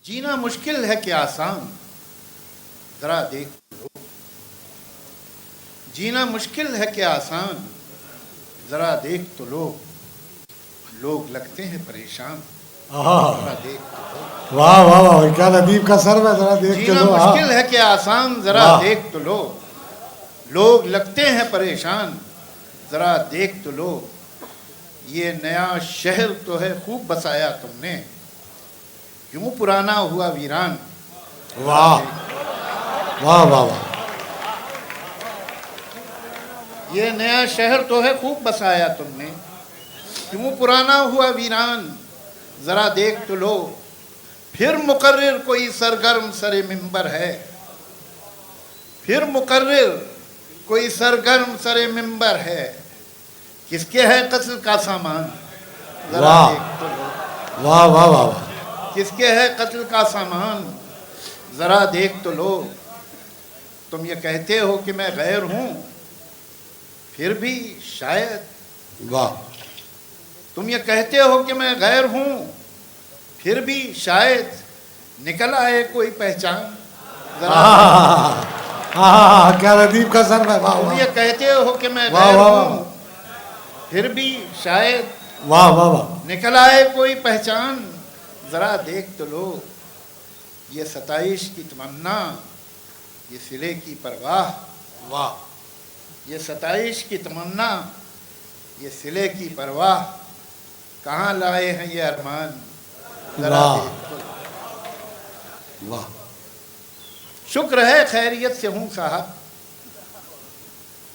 جینا مشکل ہے کہ آسان ذرا دیکھ تو لو. جینا مشکل ہے کہ آسان ذرا دیکھ تو لو. لوگ لگتے ہیں پریشان ذرا دیکھ تو لو. واہ واہ واہ کیا ندیب کا سر ہے. ذرا دیکھ کے جینا لو. مشکل ہے کہ آسان ذرا دیکھ تو لو. لوگ لگتے ہیں پریشان ذرا دیکھ تو لو. یہ نیا شہر تو ہے خوب بسایا تم نے کیوں پرانا ہوا ویران. واہ واہ واہ واہ. یہ نیا شہر تو ہے خوب بسایا تم نے کیوں پرانا ہوا ویران. ذرا دیکھ تو لو. پھر مقرر کوئی سرگرم سر منبر ہے. پھر مقرر کوئی سرگرم سر منبر ہے. کس کے ہے قتل کا سامان ذرا واہ. دیکھ تو لو. واہ واہ واہ واہ. کس کے ہے قتل کا سامان ذرا دیکھ تو لو. تم یہ کہتے ہو کہ میں غیر ہوں پھر بھی شاید. واہ. تم یہ کہتے ہو کہ میں غیر ہوں پھر بھی شاید نکل آئے کوئی پہچان ذرا. کیا ندیب کا سر ہے. واہ تم واہ یہ کہتے ہو کہ میں واہ غیر واہ. ہوں پھر بھی شاید واہ واہ واہ. نکل آئے کوئی پہچان ذرا دیکھ تو لو. یہ ستائش کی تمنا یہ صلے کی پرواہ. واہ. یہ ستائش کی تمنا یہ صلے کی پرواہ. کہاں لائے ہیں یہ ارمان ذرا واہ. دیکھ تو لو. واہ. شکر ہے خیریت سے ہوں صاحب.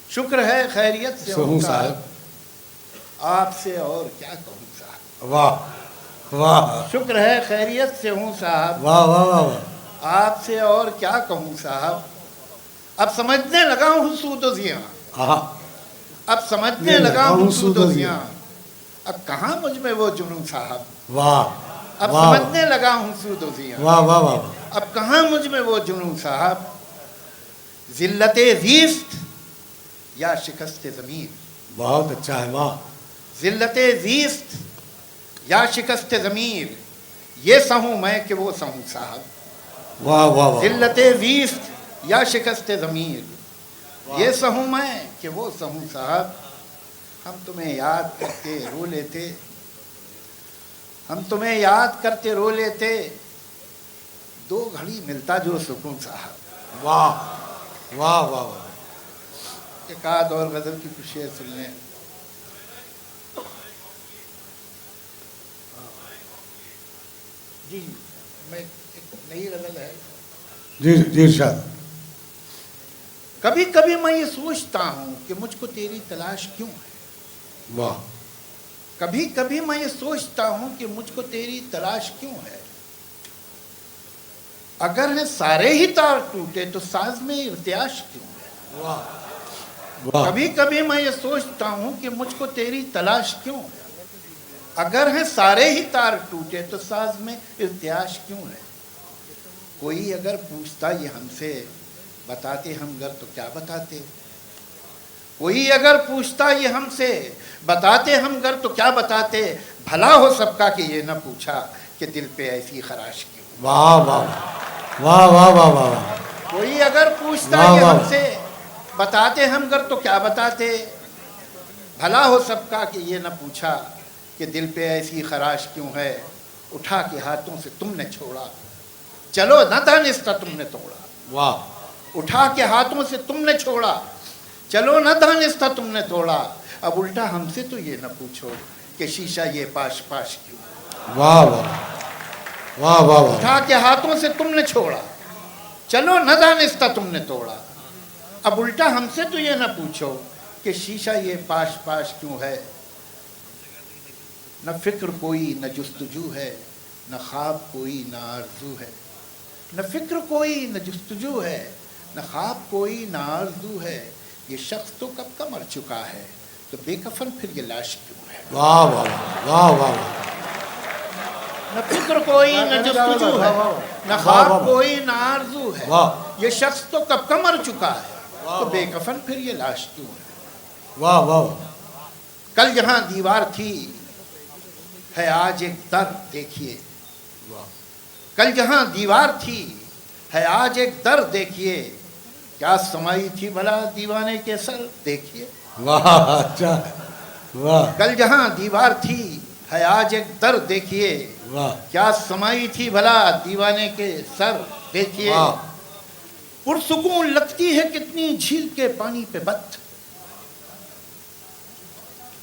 شکر ہے خیریت سے ہوں صاحب. آپ سے اور کیا کہوں صاحب. واہ واہ. شکر ہے خیریت سے ہوں صاحب. واہ واہ واہ. آپ سے اور کیا کہوں صاحب. اب سمجھنے لگا ہوں سود و زیاں. اب سمجھنے لگا ہوں سود و زیاں. اب کہاں مجھ میں وہ جنون صاحب. واہ. اب سمجھنے لگا ہوں سود و زیاں. واہ واہ واہ. اب کہاں مجھ میں وہ جنون صاحب. ذلت زیست یا شکست ضمیر. بہت اچھا ہے. واہ. ذلت زیست یا شکست ضمیر یہ سہوں میں کہ وہ سہوں صاحب. واہ واہ واہ. ذلت زیست یا شکست ضمیر یہ سہوں میں کہ وہ سہوں صاحب. ہم تمہیں یاد کرتے رو لیتے. ہم تمہیں یاد کرتے رو لیتے. دو گھڑی ملتا جو سکون صاحب. واہ واہ واہ واہ. ایک آدھ اور غزل کی کچھ شعر سن لیں. جی میں ایک نئی غزل ہے. جی جی ارشاد. کبھی کبھی میں یہ سوچتا ہوں کہ مجھ کو تیری تلاش کیوں ہے. واہ. کبھی کبھی میں یہ سوچتا ہوں کہ مجھ کو تیری تلاش کیوں ہے. اگر ہیں سارے ہی تار ٹوٹے تو ساز میں ارتعاش کیوں ہے. واہ. کبھی کبھی میں یہ سوچتا ہوں کہ مجھ کو تیری تلاش کیوں ہے. اگر ہیں سارے ہی تار ٹوٹے تو ساز میں ارتعاش کیوں ہے. کوئی اگر پوچھتا یہ ہم سے بتاتے ہم گر تو کیا بتاتے. کوئی اگر پوچھتا یہ ہم سے بتاتے ہم گر تو کیا بتاتے. بھلا ہو سب کا کہ یہ نہ پوچھا کہ دل پہ ایسی خراش کیوں. واہ واہ واہ واہ واہ واہ. کوئی اگر پوچھتا واہ یہ واہ. ہم سے بتاتے ہم گر تو کیا بتاتے. بھلا ہو سب کا کہ یہ نہ پوچھا کہ دل پہ ایسی خراش کیوں ہے. اٹھا کے ہاتھوں سے تم نے چھوڑا چلو نہ دانستہ تم نے توڑا. واہ. اٹھا کے ہاتھوں سے تم نے چھوڑا چلو نہ دانستہ تم نے توڑا. اب الٹا ہم سے تو یہ نہ پوچھو کہ شیشہ یہ پاش پاش کیوں. واہ واہ واہ واہ واہ. اٹھا کے ہاتھوں سے تم نے چھوڑا چلو نہ دانستہ تم نے توڑا. اب الٹا ہم سے تو یہ نہ پوچھو کہ شیشہ یہ پاش پاش کیوں ہے. نہ فکر کوئی نہ جستجو ہے نہ خواب کوئی نہ آرزو ہے. نہ فکر کوئی نہ جستجو ہے نہ خواب کوئی نہ آرزو ہے. یہ شخص تو کب کا مر چکا ہے تو بے کفن پھر یہ لاش کیوں ہے. واہ واہ واہ واہ. نہ فکر کوئی نہ جستجو ہے نہ خواب کوئی نہ آرزو ہے. یہ شخص تو کب کا مر چکا ہے تو بے کفن پھر یہ لاش کیوں ہے. واہ واہ. کل جہاں دیوار تھی ہے آج ایک در دیکھیے. کل جہاں دیوار تھی ہے آج ایک در دیکھیے، کیا سمائی تھی بھلا دیوانے کے سر دیکھیے۔ واہ اچھا واہ کل جہاں دیوار تھی ہے آج ایک در دیکھیے، واہ کیا سمائی تھی بھلا دیوانے کے سر دیکھیے۔ واہ پرسکون لگتی ہے کتنی جھیل کے پانی پہ بت،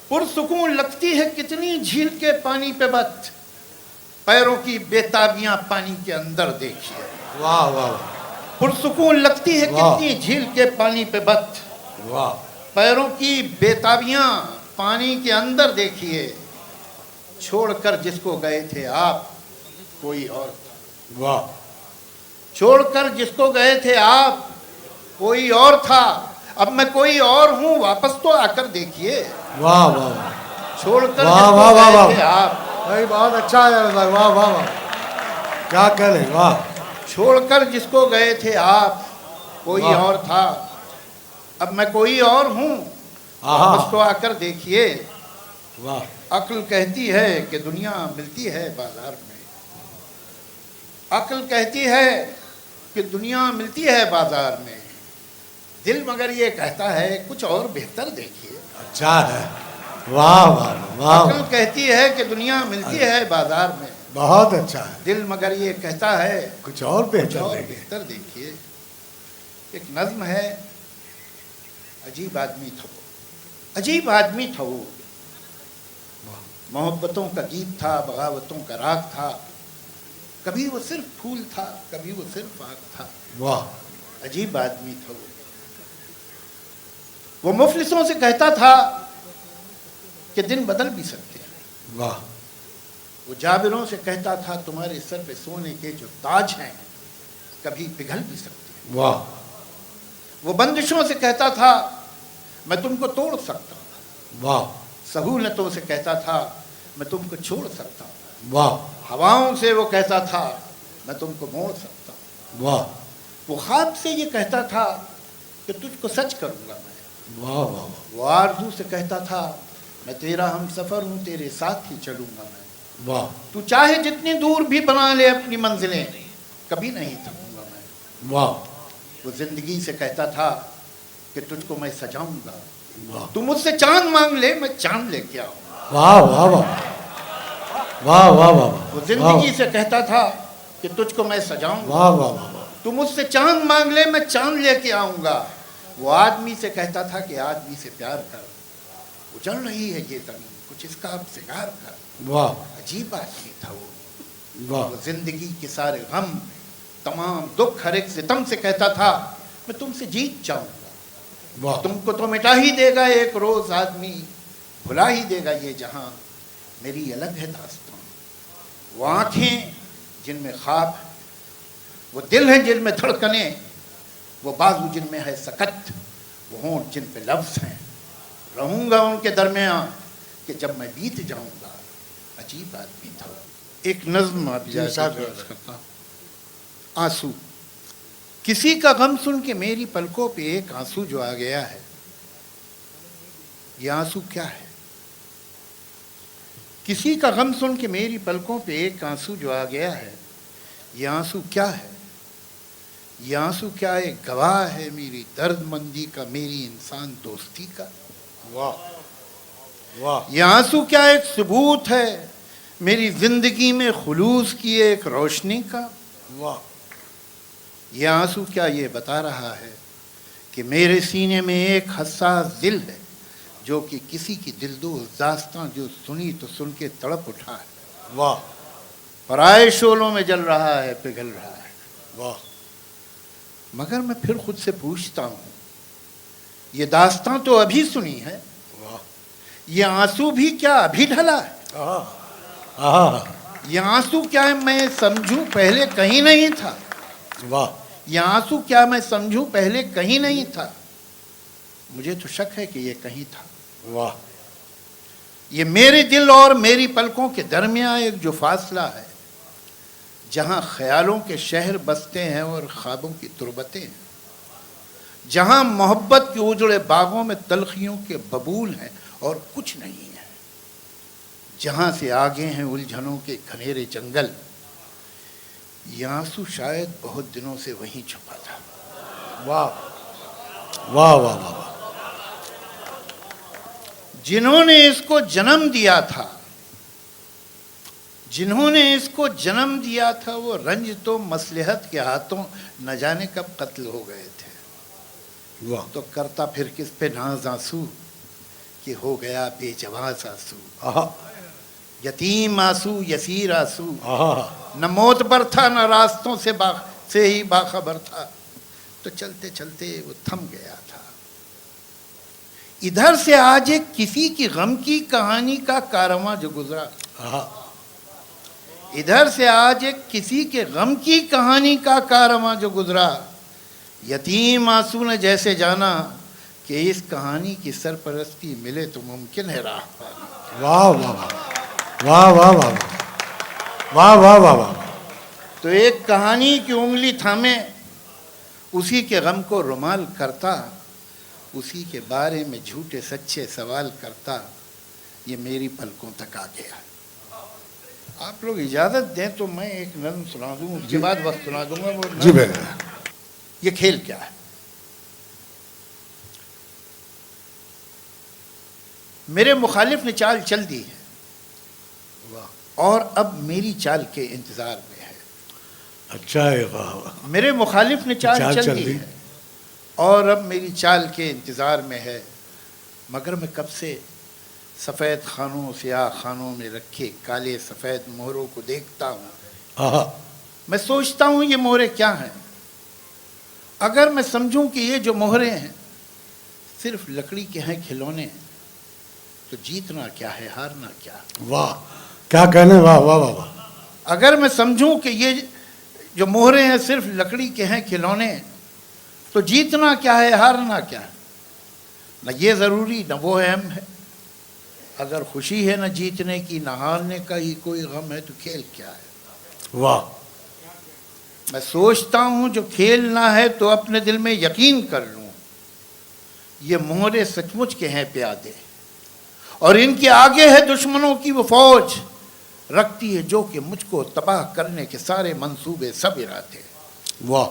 پرسکون لگتی ہے کتنی جھیل کے پانی پہ بت، پیروں کی بےتابیاں پانی کے اندر دیکھیے۔ واہ واہ پرسکون لگتی ہے واہ۔ کتنی جھیل کے پانی پہ بت، واہ پیروں کی بےتابیاں پانی کے اندر دیکھیے، چھوڑ کر جس کو گئے تھے آپ کوئی اور تھا، واہ چھوڑ کر جس کو گئے تھے آپ کوئی اور تھا، اب میں کوئی اور ہوں واپس تو آ کر دیکھیے۔ واہ واہ چھوڑ کر واہ جس کو واہ واہ گئے واہ۔ تھے آپ، بھائی بہت اچھا ہے واہ واہ واہ کیا کہہ لیں واہ چھوڑ کر جس کو گئے تھے آپ کوئی واہ۔ اور تھا، اب میں کوئی اور ہوں آہا۔ واپس تو آ کر دیکھیے۔ واہ عقل کہتی ہے کہ دنیا ملتی ہے بازار میں، عقل کہتی ہے کہ دنیا ملتی ہے بازار میں، دل مگر یہ کہتا ہے کچھ اور بہتر دیکھیے۔ اچھا ہے واہ واہ واہ عقل کہتی ہے کہ دنیا ملتی ہے بازار میں، بہت اچھا ہے دل مگر یہ کہتا ہے کچھ اور کچھ بہتر اور دیکھیں۔ بہتر دیکھیے۔ ایک نظم ہے، عجیب آدمی تھا وہ، عجیب آدمی تھا وہ، محبتوں کا گیت تھا، بغاوتوں کا راگ تھا، کبھی وہ صرف پھول تھا، کبھی وہ صرف آگ تھا، واہ عجیب آدمی تھا وہ مفلسوں سے کہتا تھا کہ دن بدل بھی سکتے ہیں، واہ وہ جابروں سے کہتا تھا تمہارے سر پہ سونے کے جو تاج ہیں کبھی پگھل بھی سکتے ہیں، واہ وہ بندشوں سے کہتا تھا میں تم کو توڑ سکتا ہوں، واہ سہولتوں سے کہتا تھا میں تم کو چھوڑ سکتا ہوں، واہ ہواؤں سے وہ کہتا تھا میں تم کو موڑ سکتا ہوں، واہ وہ خواب سے یہ کہتا تھا کہ تجھ کو سچ کروں گا میں، واہ واہ وہ آرزو سے کہتا تھا میں تیرا ہم سفر ہوں تیرے ساتھ ہی چلوں گا میں، واہ تو چاہے جتنی دور بھی بنا لے اپنی منزلیں کبھی نہیں تھکوں گا میں، واہ وہ زندگی سے کہتا تھا کہ تجھ کو میں سجاؤں گا، واہ تو مجھ سے چاند مانگ لے میں چاند لے کے آؤں گا، واہ واہ واہ واہ واہ وہ زندگی سے کہتا تھا کہ تجھ کو میں سجاؤں گا، واہ واہ واہ تو مجھ سے چاند مانگ لے میں چاند لے کے آؤں گا، وہ آدمی سے کہتا تھا کہ آدمی سے پیار کر، اجڑ رہی ہے یہ زمین کچھ اس کا اب سنگار کر، واہ عجیب آدمی تھا وہ واہ زندگی کے سارے غم تمام دکھ ہر ایک ستم سے کہتا تھا میں تم سے جیت جاؤں گا، واہ تم کو تو مٹا ہی دے گا ایک روز آدمی، بھلا ہی دے گا یہ جہاں، میری الگ ہے داستان، وہ آنکھیں جن میں خواب ہے، وہ دل ہیں جن میں دھڑکنیں، وہ بازو جن میں ہے سکت، وہ ہونٹ جن پہ لفظ ہیں، رہوں گا ان کے درمیان کہ جب میں بیت جاؤں گا، عجیب آدمی تھا وہ۔ ایک نظم آپ جی صاحب۔ کرتا ہوں، آنسو، کسی کا غم سن کے میری پلکوں پہ ایک آنسو جو آ گیا ہے، یہ آنسو کیا ہے؟ کسی کا غم سن کے میری پلکوں پہ ایک آنسو جو آ گیا ہے، یہ آنسو کیا ہے؟ یہ آنسو کیا ایک گواہ ہے میری درد مندی کا، میری انسان دوستی کا؟ واہ واہ یہ آنسو کیا ایک ثبوت ہے میری زندگی میں خلوص کی ایک روشنی کا؟ واہ یہ آنسو کیا یہ بتا رہا ہے کہ میرے سینے میں ایک حساس دل ہے جو کہ کسی کی دلدوز داستاں جو سنی تو سن کے تڑپ اٹھا ہے، واہ پرائے شعلوں میں جل رہا ہے، پگھل رہا ہے، واہ مگر میں پھر خود سے پوچھتا ہوں یہ داستاں تو ابھی سنی ہے، واہ یہ آنسو بھی کیا ابھی ڈھلا ہے؟ آہا یہ آنسو کیا میں سمجھوں پہلے کہیں نہیں تھا؟ واہ یہ آنسو کیا میں سمجھوں پہلے کہیں نہیں تھا؟ مجھے تو شک ہے کہ یہ کہیں تھا۔ واہ یہ میرے دل اور میری پلکوں کے درمیان ایک جو فاصلہ ہے، جہاں خیالوں کے شہر بستے ہیں اور خوابوں کی تربتیں ہیں، جہاں محبت کے اجڑے باغوں میں تلخیوں کے ببول ہیں اور کچھ نہیں ہے، جہاں سے آگے ہیں الجھنوں کے گھنیرے جنگل، یہ آنسو شاید بہت دنوں سے وہیں چھپا تھا. واہ واہ واہ واہ. جنہوں نے اس کو جنم دیا تھا، جنہوں نے اس کو جنم دیا تھا، وہ رنج تو مصلحت کے ہاتھوں نہ جانے کب قتل ہو گئے تھے. واہ. تو کرتا پھر کس پہ ناز آنسو کہ ہو گیا بے جواز آنسو. آہا یتیم آنسو یسیر آنسو، آہا. نہ موت پر تھا نہ راستوں سے ہی باخبر تھا. تو چلتے چلتے وہ تھم گیا تھا. ادھر سے آج ایک کسی کی غم کی کہانی کا کارواں جو گزرا، آہا. ادھر سے آج ایک کسی کے غم کی کہانی کا کارواں جو گزرا. یتیم آنسو نے جیسے جانا کہ اس کہانی کی سرپرستی ملے تو ممکن ہے راہ پانا. واہ واہ واہ واہ واہ واہ واہ واہ واہ. تو ایک کہانی کی انگلی تھامے اسی کے غم کو رومال کرتا، اسی کے بارے میں جھوٹے سچے سوال کرتا. یہ میری پلکوں تک آ گیا. آپ لوگ اجازت دیں تو میں ایک نظم سنا دوں، اس کے بعد وقت سنا دوں گا. وہ جی بھائی. یہ کھیل کیا ہے؟ میرے مخالف نے چال چل دی ہے اور اب میری چال کے انتظار میں ہے. اچھا ہے. واہ واہ. میرے مخالف نے چال چل دی ہے اور اب میری چال کے انتظار میں ہے. مگر میں کب سے سفید خانوں سیاہ خانوں میں رکھے کالے سفید مہروں کو دیکھتا ہوں. آہا. میں سوچتا ہوں یہ مہرے کیا ہیں. اگر میں سمجھوں کہ یہ جو مہرے ہیں صرف لکڑی کے ہیں کھلونے، تو جیتنا کیا ہے ہارنا کیا. واہ کیا کہنے. واہ واہ واہ واہ. اگر میں سمجھوں کہ یہ جو مہرے ہیں صرف لکڑی کے ہیں کھلونے، تو جیتنا کیا ہے ہارنا کیا. نہ یہ ضروری نہ وہ اہم ہے. اگر خوشی ہے نہ جیتنے کی نہ ہارنے کا ہی کوئی غم ہے تو کھیل کیا ہے. واہ. میں سوچتا ہوں جو کھیلنا ہے تو اپنے دل میں یقین کر لوں یہ مہرے سچ مچ کے ہیں پیادے، اور ان کے آگے ہے دشمنوں کی وہ فوج رکھتی ہے جو کہ مجھ کو تباہ کرنے کے سارے منصوبے سب ارادے. واہ.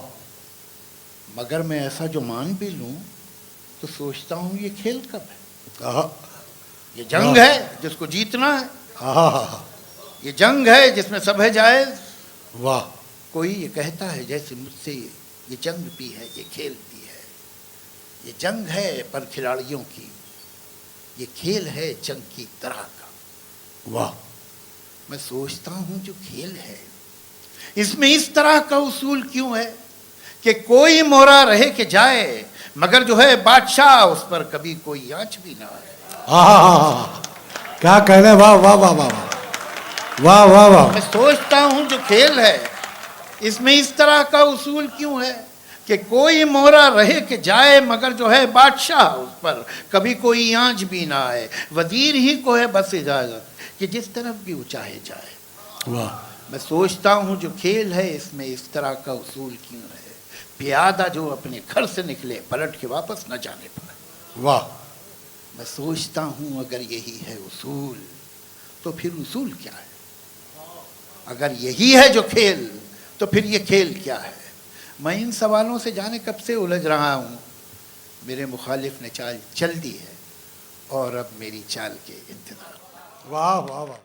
مگر میں ایسا جو مان بھی لوں تو سوچتا ہوں یہ کھیل کب ہے. آہا. یہ جنگ ہے جس کو جیتنا ہے. آہا. یہ جنگ ہے جس میں سب ہے جائز. واہ. کوئی یہ کہتا ہے جیسے مجھ سے یہ جنگ بھی ہے یہ کھیل بھی ہے. یہ جنگ ہے پر کھلاڑیوں کی، یہ کھیل ہے جنگ کی طرح کا. واہ. میں سوچتا ہوں جو کھیل ہے اس میں اس طرح کا اصول کیوں ہے کہ کوئی مہرا رہے کہ جائے مگر جو ہے بادشاہ اس پر کبھی کوئی آنچ بھی نہ آئے. آہا. کیا کہنے. واہ واہ واہ واہ واہ واہ واہ. میں سوچتا ہوں جو کھیل ہے اس میں اس طرح کا اصول کیوں ہے کہ کوئی مہرا رہے کہ جائے مگر جو ہے بادشاہ اس پر کبھی کوئی آنچ بھی نہ آئے. وزیر ہی کو ہے بس اجازت کہ جس طرف بھی وہ چاہے جائے. واہ. میں سوچتا ہوں جو کھیل ہے اس میں اس طرح کا اصول کیوں ہے پیادہ جو اپنے گھر سے نکلے پلٹ کے واپس نہ جانے پائے. واہ. میں سوچتا ہوں اگر یہی ہے اصول تو پھر اصول کیا ہے. اگر یہی ہے جو کھیل تو پھر یہ کھیل کیا ہے. میں ان سوالوں سے جانے کب سے الجھ رہا ہوں. میرے مخالف نے چال چل دی ہے اور اب میری چال کے انتظار. واہ واہ واہ.